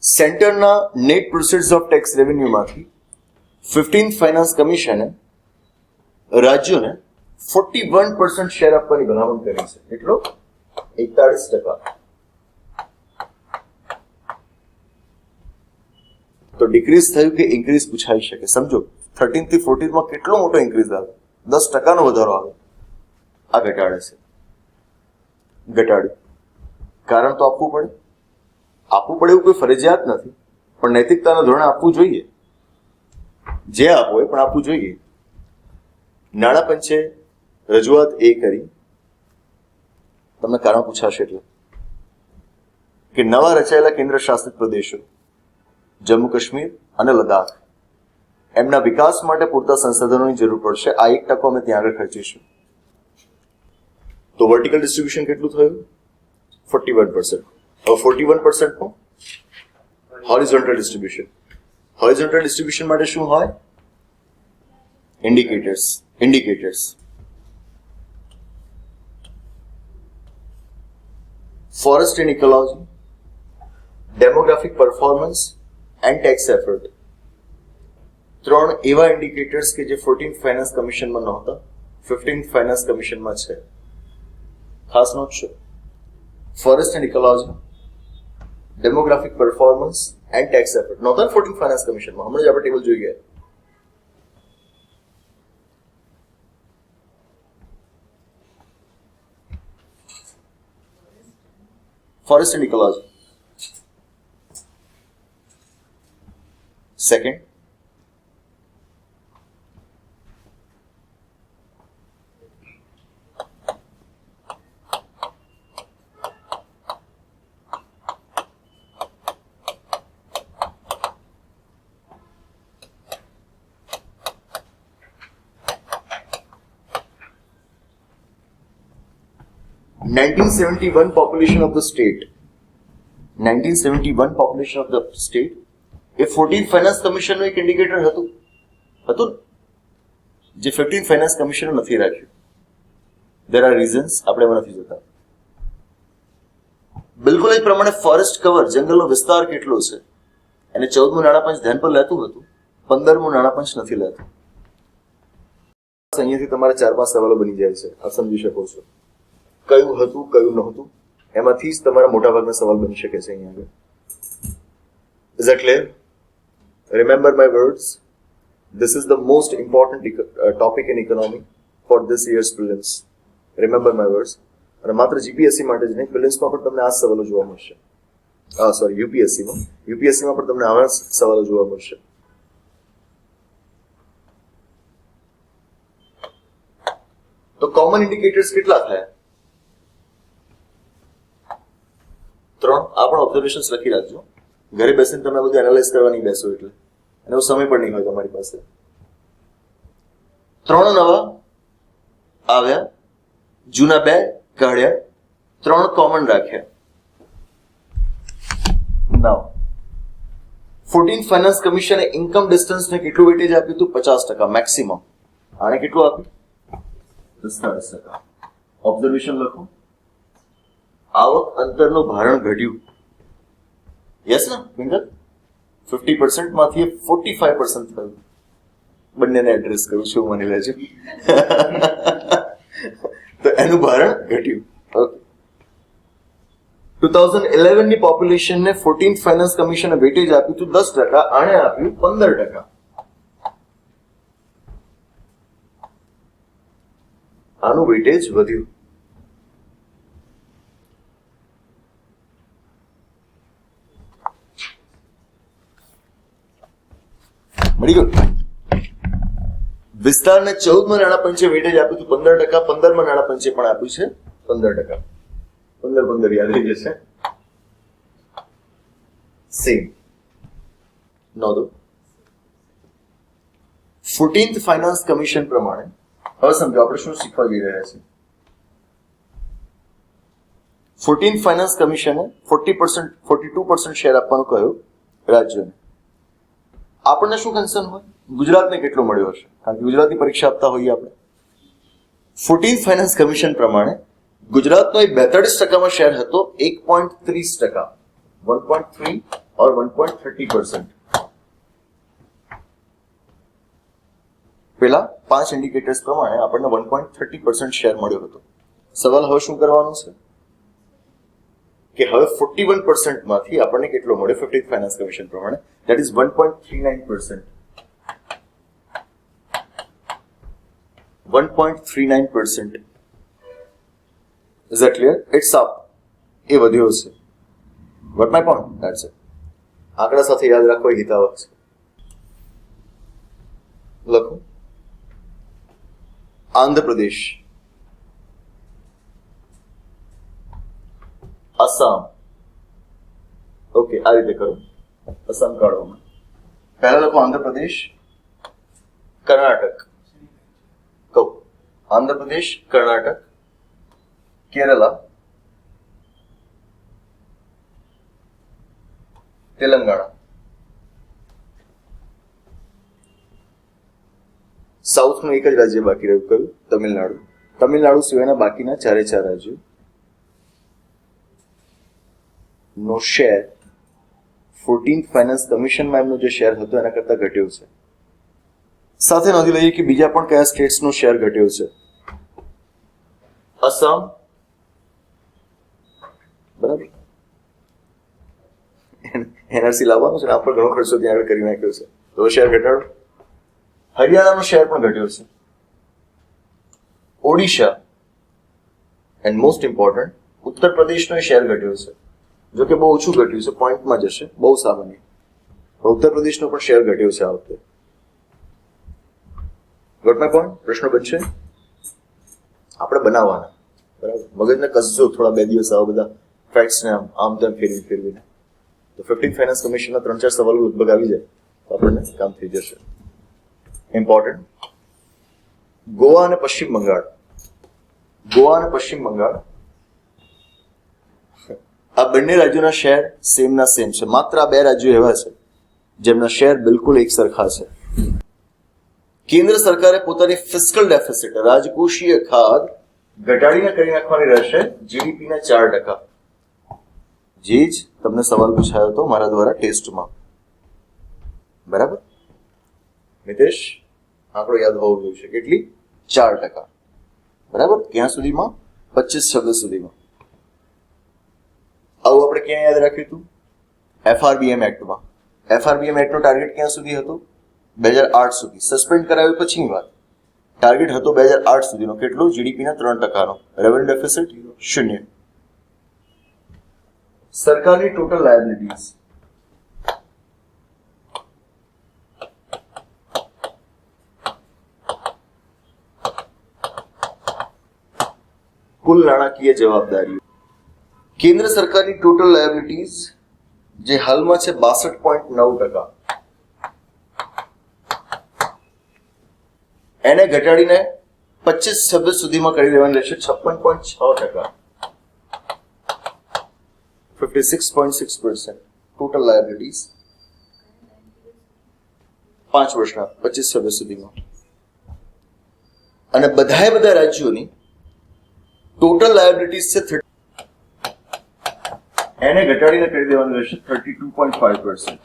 સેન્ટરના net proceeds of tax રેવન્યુમાંથી 15th finance કમિશને રાજ્યોને 41% શેર આપવાની ભલામણ કરી છે. એટલો 41%. તો ડિક્રીઝ થયું કે ઇન્ક્રીઝ પૂછાઈ શકે. સમજો 13 થી 14 માં કેટલો મોટો ઇન્ક્રીઝ આવે, 10% વધારો આવે. આ ઘટાડે છે. ઘટાડ્યું. કારણ તો આપવું પડે. આપવું પડે એવું કોઈ ફરજિયાત નથી, પણ નૈતિકતાના ધોરણે આપવું જોઈએ. જે આપવું હોય પણ આપવું જોઈએ. નાણાં પંચે રજૂઆત એ કરી, તમને કારણ પૂછાશે એટલે, કે નવા રચાયેલા કેન્દ્ર શાસિત પ્રદેશો જમ્મુ કાશ્મીર અને લદ્દાખ, એમના વિકાસ માટે પૂરતા સંસાધનોની જરૂર પડશે. આ 1% અમે ત્યાં આગળ ખર્ચીશું. તો વર્ટિકલ ડિસ્ટ્રીબ્યુશન કેટલું થયું? 41%. હવે 41% નું હોરિઝોન્ટલ ડિસ્ટ્રીબ્યુશન. હોરિઝોન્ટલ ડિસ્ટ્રીબ્યુશન માટે શું હોય? Indicators. Forest and ecology, demographic performance and tax effort. 3 એવા ઇન્ડિકેટર્સ કે જે 14th ફાઇનાન્સ કમિશનમાં નહોતા, 15th ફાઇનાન્સ કમિશનમાં છે. ખાસ નોટ છે. Forest and ecology, demographic performance and tax effort નહોતા 14th ફાઇનાન્સ કમિશનમાં. હમણાં જ આપણે ટેબલ જોઈ ગયા. Forest and ecology. Second, (1971) population of the state. 1971 population of the state એ 14th ફાઇનાન્સ કમિશનનું એક ઇન્ડિકેટર હતું ને, જે 15th ફાઇનાન્સ કમિશને નથી રાખ્યું. દેર આર રીઝન્સ, આપણે એમાં નથી જતા. બિલકુલ એ પ્રમાણે ફોરેસ્ટ કવર, જંગલનો વિસ્તાર કેટલો છે, એને 14મું નાણાપંચ ધ્યાન પર લેતું હતું, 15મું નાણાપંચ નથી લેતું. અહીંયાથી તમારા 4-5 સવાલો બની જાય છે. આપ સમજી શકો છો કયું હતું કયું નહોતું. એમાંથી જ તમારા મોટાભાગના સવાલ બની શકે છે અહીંયા આગળ. Is that clear? Remember my words. This is the most important topic in economy for this year's prelims. Remember my words. અને માત્ર જીપીએસસી માટે જ નહીં, પ્રિલિમ્સમાં પણ તમને આ સવાલો જોવા મળશે. યુપીએસસીમાં પણ તમને આવા સવાલો જોવા મળશે. તો કોમન ઇન્ડિકેટર્સ કેટલા થયા? 3. આ પણ ઓબ્ઝર્વેશન્સ લખી રાખજો. ઘરે બેસીને તમે બધું એનાલાઇઝ કરવા નહીં બેસો, એટલે એનો સમય પણ નહીં હોય તમારી પાસે. 3 નવા આવ્યા, જૂના 2 કાઢ્યા, 3 કોમન રાખ્યા. નાઉ 14th ફાઇનાન્સ કમિશને ઇન્કમ ડિસ્ટન્સને કેટલું વેટેજ આપ્યું હતું? 50% મેક્સિમમ. આને કેટલું આપ્યું? 45%. ઓબ્ઝર્વેશન લખો. આવક અંતરનું ભારણ ઘટ્યું. યસ ને મિંગલ? 50% માંથી 45% થયું. બંનેને એડ્રેસ કરું છું, માની લેજો. તો એનું ભારણ ઘટ્યું. ઓકે. 2011 ની પોપ્યુલેશનને 14th ફાઇનાન્સ કમિશને વેટેજ આપ્યું હતું 10%, આણે આપ્યું 15%. આનું વેટેજ વધ્યું. મળી ગયું. વિસ્તારને 14માં નાણાપંચે વેટેજ આપ્યું હતું 15%, 15માં નાણાપંચે પણ આપ્યું છે 15%. 15 યાદ રહી જશે. સેમ નોંધો. 14th ફાઇનાન્સ કમિશન પ્રમાણે હવે સમજો આપણે શું શીખવા જઈ રહ્યા છીએ. 14th ફાઇનાન્સ કમિશને 42% શેર આપવાનું કહ્યું રાજ્યોને. આપણને શું કન્સર્ન હોય? ગુજરાતને કેટલો મળ્યો હશે? કારણ કે ગુજરાતની પરીક્ષા આપતા હોઈએ આપણે. 14th ફાઇનાન્સ કમિશન પ્રમાણે ગુજરાતનો 42% શેર હતો 1.30%, 1.3 और 1.30%. પેલા 5 ઇન્ડિકેટર્સ પ્રમાણે આપણને 1.30% શેર મળ્યો હતો. સવાલ હવે શું કરવાનો છે કે હવે 41% માંથી આપણને કેટલો મળ્યો 15th ફાઇનાન્સ કમિશન પ્રમાણે, that is 1.39%. 1.39%. Is that clear? It's up. એ વધ્યો છે. Got my point? That's it. આંકડા સાથે યાદ રાખવો હિતાવહ છે. લખો. આંધ્રપ્રદેશ, આસામ. ઓકે, આ રીતે કરો. આસામ કાઢવામાં પહેલા લખો આંધ્રપ્રદેશ, કર્ણાટક. કહો આંધ્રપ્રદેશ, કર્ણાટક, કેરલા, તેલંગાણા. સાઉથનું એક જ રાજ્ય બાકી રહ્યું, કયું? તમિલનાડુ. તમિલનાડુ સિવાયના બાકીના 4 રાજ્યો નો શેર 14th ફાઇનાન્સ કમિશનમાં એમનો જે શેર હતો એના કરતા ઘટ્યો છે. સાથે નોંધી લઈએ કે બીજા પણ કયા સ્ટેટ્સનો શેર ઘટ્યો છે. અસમ, બરાબર, એનઆરસી લાવવાનું છે, આમ પણ ઘણો ખર્ચો ત્યાં આગળ કરી નાખ્યો છે, તો શેર ઘટાડો. હરિયાણાનો શેર પણ ઘટ્યો છે. ઓડિશા એન્ડ મોસ્ટ ઇમ્પોર્ટન્ટ ઉત્તર પ્રદેશનો શેર ઘટ્યો છે. જો કે બહુ ઓછું ઘટ્યું છે, પોઈન્ટમાં જશે, બહુ સામાન્ય, પણ ઉત્તર પ્રદેશનો પણ શેર ઘટ્યો છે આ વખતે. Got my point? પ્રશ્નો બનશે, આપણે બનાવવાના, બરાબર. મગજને કસજો થોડા 2 દિવસ આવા બધા ફેક્ટ્સને આમ તેમ ફેરવીને, તો 15th ફાઇનાન્સ કમિશનના 3-4 સવાલો લગભગ આવી જાય તો આપણને કામ થઈ જશે. ઇમ્પોર્ટન્ટ. ગોવા અને પશ્ચિમ બંગાળ. ગોવા અને પશ્ચિમ બંગાળ આ બંને રાજ્યોના શેર સેમ છે. માત્ર આ 2 રાજ્યો એવા છે જેમના શેર બિલકુલ એક સરખા છે. કેન્દ્ર સરકારે પોતાની ફિસ્કલ ડેફિસિટ, રાજકોષીય ખાધ ઘટાડીને કરી નાખવાની રહેશે જીડીપીના 4%. જે જ તમને સવાલ પૂછાયો હતો મારા દ્વારા ટેસ્ટમાં, બરાબર. મિતેશ, આંકડો યાદ હોવો જોઈએ. કેટલી? 4%, બરાબર. ક્યાં સુધીમાં? 25-26 સુધીમાં. આવું આપણે ક્યાં યાદ રાખ્યું હતું? FRBM એક્ટમાં. FRBM એક્ટનો ટાર્ગેટ ક્યાં સુધી હતો? 2008 સુધી. સસ્પેન્ડ કરાવ્યું પછીની વાત. ટાર્ગેટ હતો 2008 સુધીનો. કેટલો? જીડીપીના 3%નો. Revenue deficit 0. સરકારની ટોટલ લાયબિલિટીઝ કુલ નાણાકીય જવાબદારીઓ. કેન્દ્ર સરકારની ટોટલ લાયબિલિટીઝ જે હાલમાં છે 62.9%, એને ઘટાડીને 25-26 સુધીમાં કરી દેવાની રહેશે 56.6%. 56.6% ટોટલ લાયબિલિટીઝ 5 વર્ષના 25-26 સુધીમાં. અને બધા રાજ્યોની ટોટલ લાયબિલિટીઝ છે 30, એને ઘટાડીને કરી દેવાનું રહેશે 32.5%.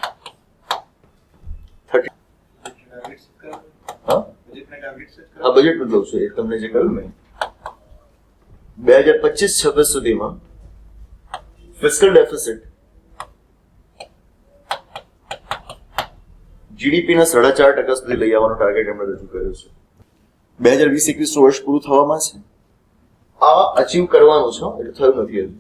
આ બજેટનું લઉં છું, એક તમને જે કહ્યું મેં 2025-26 સુધીમાં ફિસ્કલ ડેફિસિટ જીડીપીના 4.5% સુધી લઈ આવવાનો ટાર્ગેટ એમણે રજૂ કર્યો છે. 2020-21 વર્ષ પૂરું થવામાં છે. આ અચીવ કરવાનું છે, એટલે થયું નથી હજુ.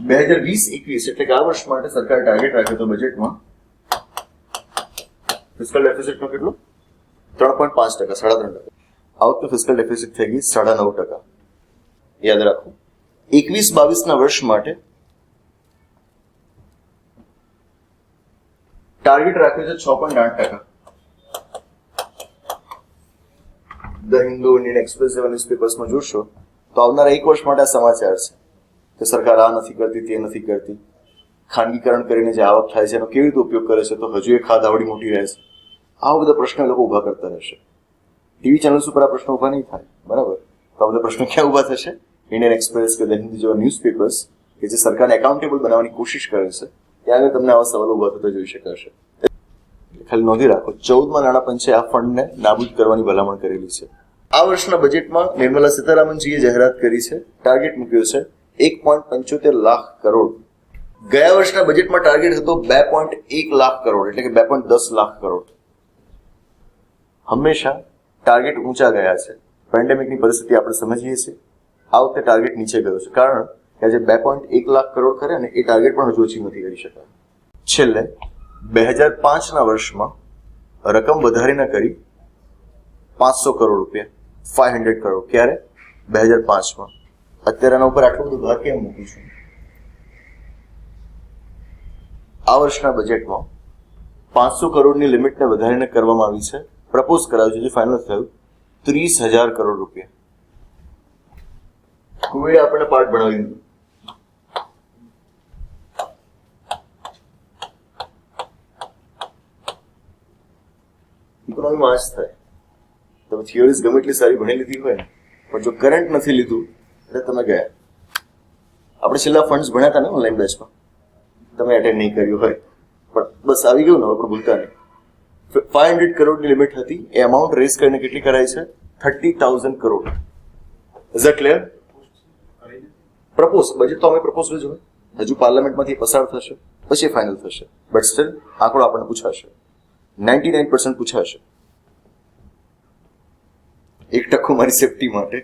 બે 2020-21 એટલે કે આ વર્ષ માટે સરકારે ટાર્ગેટ રાખ્યો હતો બજેટમાં ફિસ્કલ ડેફિસિટનો કેટલો? 3.5%, 3.5%. આ વખતે ફિસ્કલ ડેફિસિટ થઈ ગઈ 9.5%. યાદ રાખો. 21-22 વર્ષ માટે ટાર્ગેટ રાખ્યો છે 6.8%. ધ હિન્દુ, ઇન્ડિયન એક્સપ્રેસ જેવા ન્યૂઝપેપર્સમાં જોશો તો આવનારા 1 વર્ષ માટે આ સમાચાર છે કે સરકાર આ નથી કરતી, તે નથી કરતી. ખાનગીકરણ કરીને જે આવક થાય છે એનો કેવી રીતે ઉપયોગ કરે છે, તો હજુ એ ખાધ આવડી મોટી રહે છે. આવા બધા પ્રશ્નો લોકો ઉભા કરતા રહેશે. ટીવી ચેનલ્સ ઉપર આ પ્રશ્નો ઉભા નહીં થાય, બરાબર. તો આ બધા પ્રશ્નો ક્યાં ઉભા થશે? ઇન્ડિયન એક્સપ્રેસ કે ધ હિન્દ જેવા ન્યૂઝપેપર્સ કે જે સરકારને એકાઉન્ટેબલ બનાવવાની કોશિશ કરે છે ત્યાં આગળ તમને આવા સવાલો ઉભા થતા જોઈ શકાશે. ખાલી નોંધી રાખો, 14માં નાણાં પંચે આ ફંડને નાબૂદ કરવાની ભલામણ કરેલી છે. આ વર્ષના બજેટમાં નિર્મલા સીતારામનજીએ જાહેરાત કરી છે, ટાર્ગેટ મૂક્યો છે 1.75 લાખ કરોડ. ગયા વર્ષના બજેટમાં ટાર્ગેટ હતો 2.1 લાખ કરોડ, એટલે કે 2.10 લાખ કરોડ. હંમેશા ટાર્ગેટ ઊંચા ગયા છે. પેન્ડેમિકની પરિસ્થિતિ આપણે સમજીએ છીએ. આ વખતે ટાર્ગેટ નીચે ગયો છે, કારણ કે આજે 2.1 લાખ કરોડ કરે ને એ ટાર્ગેટ પણ હજુ અચીવ નથી કરી શકાય. છેલ્લે 2005ના વર્ષમાં રકમ વધારીને કરી 500 કરોડ રૂપિયા, 500 કરોડ. ક્યારે? 2005માં. અત્યારે આના ઉપર આટલું બધું ભાર કેમ મૂકું છું? આ વર્ષના બજેટમાં 500 કરોડની લિમિટને વધારીને કરવામાં આવી છે. પ્રપોઝ કરાયું છે, જે ફાઇનલ થયું 30,000 કરોડ રૂપિયા. કોવિડે આપણને પાઠ ભણાવી દીધું. ઇકોનોમીમાં આ જ થાય. તમે થિયોરીઝ ગમે એટલી સારી ભણી લીધી હોય ને, પણ જો કરંટ નથી લીધું એટલે તમે ગયા. આપણે છેલ્લા ફંડ્સ ભણ્યા હતા ને ઓનલાઈન બેચમાં, તમે અટેન્ડ નહીં કર્યું હોય, પણ બસ આવી ગયું ને, આપણે ભૂલતા નહીં. 500 કરોડની લિમિટ હતી, એ અમાઉન્ટ રેઝ કરીને કેટલી કરાઈ છે? 30,000 crore. Is it clear? Propose budget તો અમે પ્રપોઝ જ હોય, હજુ પાર્લામેન્ટમાંથી પસાર થશે, પછી ફાઇનલ થશે. બટ સ્ટીલ આંકડો આપણને પૂછાશે, 99% પૂછાશે. 1% મારી સેફટી માટે.